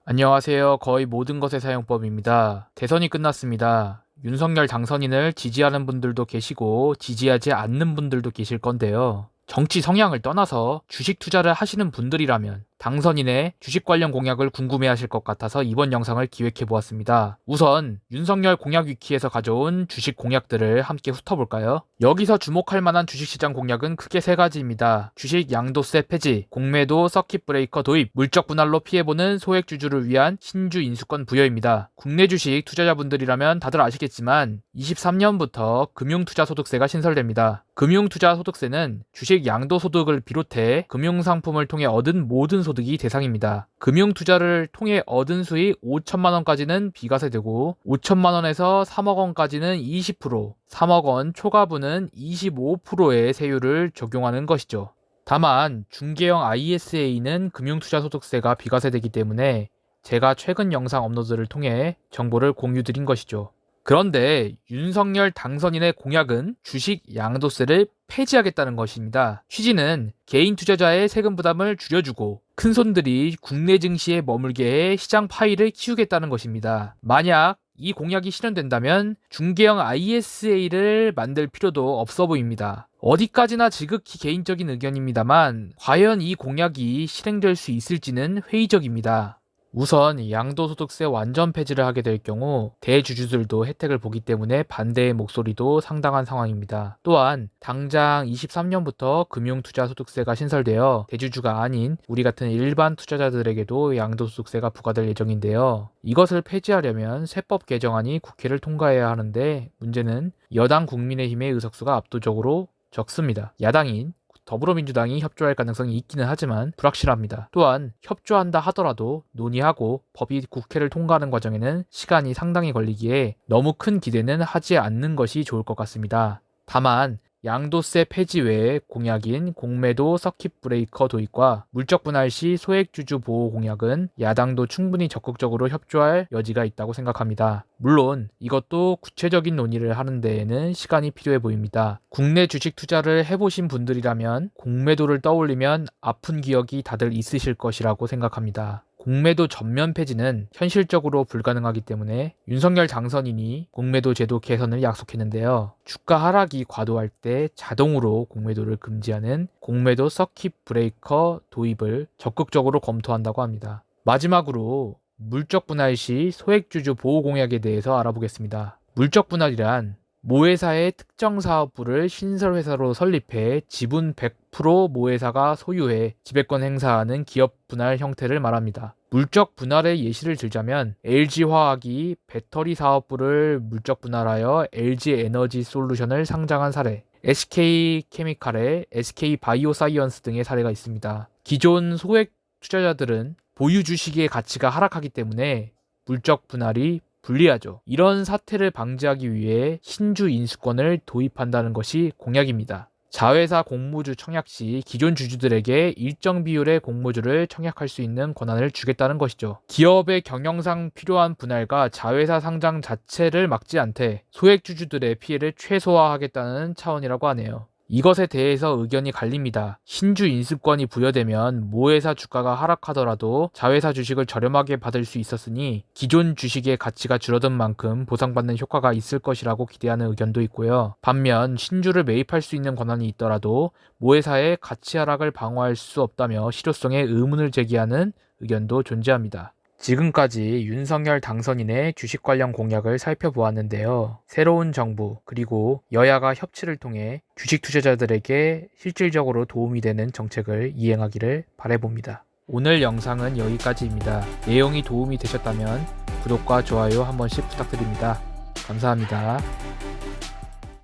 안녕하세요. 거의 모든 것의 사용법입니다. 대선이 끝났습니다. 윤석열 당선인을 지지하는 분들도 계시고 지지하지 않는 분들도 계실 건데요. 정치 성향을 떠나서 주식 투자를 하시는 분들이라면 당선인의 주식 관련 공약을 궁금해하실 것 같아서 이번 영상을 기획해보았습니다. 우선 윤석열 공약 위키에서 가져온 주식 공약들을 함께 훑어볼까요? 여기서 주목할 만한 주식시장 공약은 크게 세 가지입니다. 주식 양도세 폐지, 공매도 서킷 브레이커 도입, 물적 분할로 피해보는 소액주주를 위한 신주 인수권 부여입니다. 국내 주식 투자자분들이라면 다들 아시겠지만 23년부터 금융투자소득세가 신설됩니다. 금융투자소득세는 주식 양도소득을 비롯해 금융상품을 통해 얻은 모든 소득이 대상입니다. 금융투자를 통해 얻은 수익 5천만 원까지는 비과세되고 5천만 원에서 3억 원까지는 20%, 3억 원 초과분은 25%의 세율을 적용하는 것이죠. 다만 중개형 ISA는 금융투자소득세가 비과세되기 때문에 제가 최근 영상 업로드를 통해 정보를 공유드린 것이죠. 그런데 윤석열 당선인의 공약은 주식 양도세를 폐지하겠다는 것입니다. 취지는 개인 투자자의 세금 부담을 줄여주고 큰손들이 국내 증시에 머물게 해 시장 파이를 키우겠다는 것입니다. 만약 이 공약이 실현된다면 중개형 ISA를 만들 필요도 없어 보입니다. 어디까지나 지극히 개인적인 의견입니다만 과연 이 공약이 실행될 수 있을지는 회의적입니다. 우선 양도소득세 완전 폐지를 하게 될 경우 대주주들도 혜택을 보기 때문에 반대의 목소리도 상당한 상황입니다. 또한 당장 23년부터 금융투자소득세가 신설되어 대주주가 아닌 우리 같은 일반 투자자들에게도 양도소득세가 부과될 예정인데요. 이것을 폐지하려면 세법 개정안이 국회를 통과해야 하는데 문제는 여당 국민의힘의 의석수가 압도적으로 적습니다. 야당인 더불어민주당이 협조할 가능성이 있기는 하지만 불확실합니다. 또한 협조한다 하더라도 논의하고 법이 국회를 통과하는 과정에는 시간이 상당히 걸리기에 너무 큰 기대는 하지 않는 것이 좋을 것 같습니다. 다만 양도세 폐지 외에 공약인 공매도 서킷 브레이커 도입과 물적 분할 시 소액주주 보호 공약은 야당도 충분히 적극적으로 협조할 여지가 있다고 생각합니다. 물론 이것도 구체적인 논의를 하는 데에는 시간이 필요해 보입니다. 국내 주식 투자를 해보신 분들이라면 공매도를 떠올리면 아픈 기억이 다들 있으실 것이라고 생각합니다. 공매도 전면 폐지는 현실적으로 불가능하기 때문에 윤석열 당선인이 공매도 제도 개선을 약속했는데요. 주가 하락이 과도할 때 자동으로 공매도를 금지하는 공매도 서킷 브레이커 도입을 적극적으로 검토한다고 합니다. 마지막으로 물적 분할 시 소액주주 보호 공약에 대해서 알아보겠습니다. 물적 분할이란 모회사의 특정 사업부를 신설회사로 설립해 지분 100% 모회사가 소유해 지배권 행사하는 기업 분할 형태를 말합니다. 물적 분할의 예시를 들자면 LG화학이 배터리 사업부를 물적 분할하여 LG에너지 솔루션을 상장한 사례, SK케미칼의 SK바이오사이언스 등의 사례가 있습니다. 기존 소액 투자자들은 보유 주식의 가치가 하락하기 때문에 물적 분할이 불리하죠. 이런 사태를 방지하기 위해 신주 인수권을 도입한다는 것이 공약입니다. 자회사 공모주 청약 시 기존 주주들에게 일정 비율의 공모주를 청약할 수 있는 권한을 주겠다는 것이죠. 기업의 경영상 필요한 분할과 자회사 상장 자체를 막지 않되 소액 주주들의 피해를 최소화하겠다는 차원이라고 하네요. 이것에 대해서 의견이 갈립니다. 신주 인수권이 부여되면 모회사 주가가 하락하더라도 자회사 주식을 저렴하게 받을 수 있었으니 기존 주식의 가치가 줄어든 만큼 보상받는 효과가 있을 것이라고 기대하는 의견도 있고요. 반면 신주를 매입할 수 있는 권한이 있더라도 모회사의 가치 하락을 방어할 수 없다며 실효성에 의문을 제기하는 의견도 존재합니다. 지금까지 윤석열 당선인의 주식 관련 공약을 살펴보았는데요. 새로운 정부 그리고 여야가 협치를 통해 주식 투자자들에게 실질적으로 도움이 되는 정책을 이행하기를 바라봅니다. 오늘 영상은 여기까지입니다. 내용이 도움이 되셨다면 구독과 좋아요 한 번씩 부탁드립니다. 감사합니다.